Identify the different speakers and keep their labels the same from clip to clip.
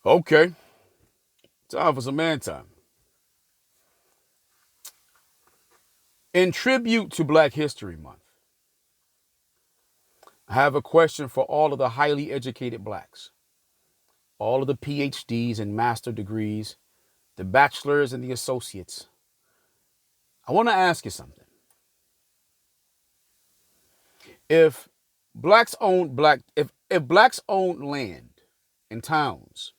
Speaker 1: Okay, time for some man time. In tribute to Black History Month, I have a question for all of the highly educated blacks, all of the PhDs and master degrees, the bachelors and the associates. I want to ask you something. If if blacks owned land and towns,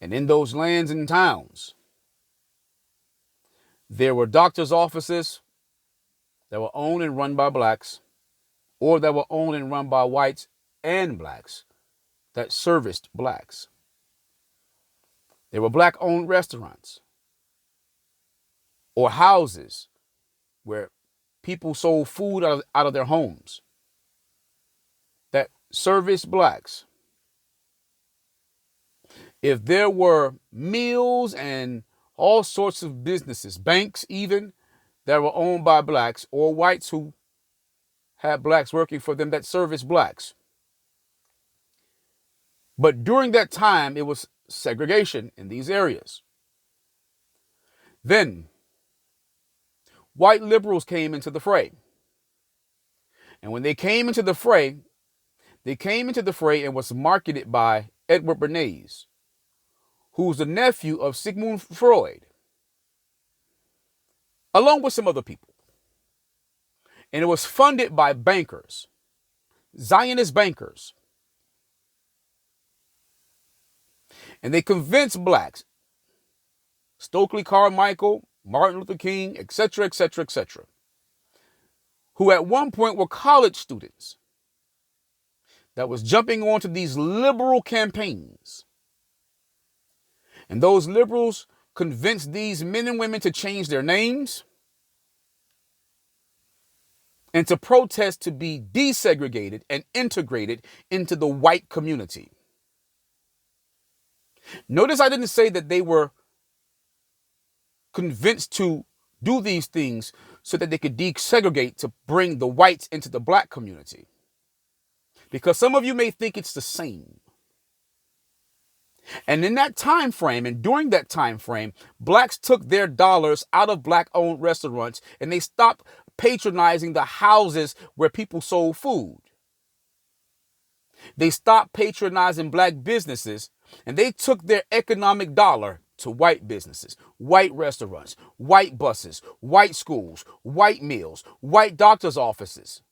Speaker 1: and in those lands and towns, there were doctors' offices that were owned and run by blacks, or that were owned and run by whites and blacks that serviced blacks. There were black owned restaurants or houses where people sold food out of their homes that serviced blacks. If there were mills and all sorts of businesses, banks even, that were owned by blacks or whites who had blacks working for them that serviced blacks. But during that time, it was segregation in these areas. Then white liberals came into the fray. And when they came into the fray and was marketed by Edward Bernays, who's the nephew of Sigmund Freud, along with some other people. And it was funded by bankers, Zionist bankers. And they convinced blacks, Stokely Carmichael, Martin Luther King, etc., etc., etc., who at one point were college students that was jumping onto these liberal campaigns. And those liberals convinced these men and women to change their names and to protest to be desegregated and integrated into the white community. Notice I didn't say that they were convinced to do these things so that they could desegregate to bring the whites into the black community. Because some of you may think it's the same. And in that time frame, and during that time frame, blacks took their dollars out of black-owned restaurants and they stopped patronizing the houses where people sold food. They stopped patronizing black businesses and they took their economic dollar to white businesses, white restaurants, white buses, white schools, white meals, white doctors' offices,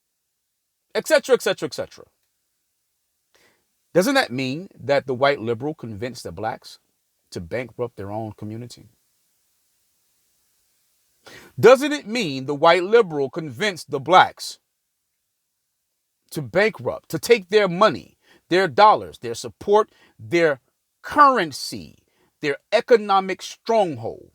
Speaker 1: etc., etc., etc. Doesn't that mean that the white liberal convinced the blacks to bankrupt their own community? Doesn't it mean the white liberal convinced the blacks to bankrupt, to take their money, their dollars, their support, their currency, their economic stronghold,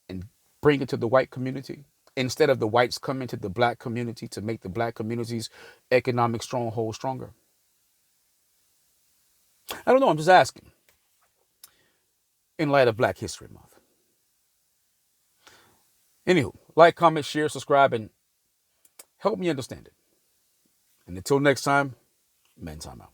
Speaker 1: and bring it to the white community instead of the whites coming to the black community to make the black community's economic stronghold stronger? I don't know. I'm just asking in light of Black History Month. Anywho, like, comment, share, subscribe, and help me understand it. And until next time, men time out.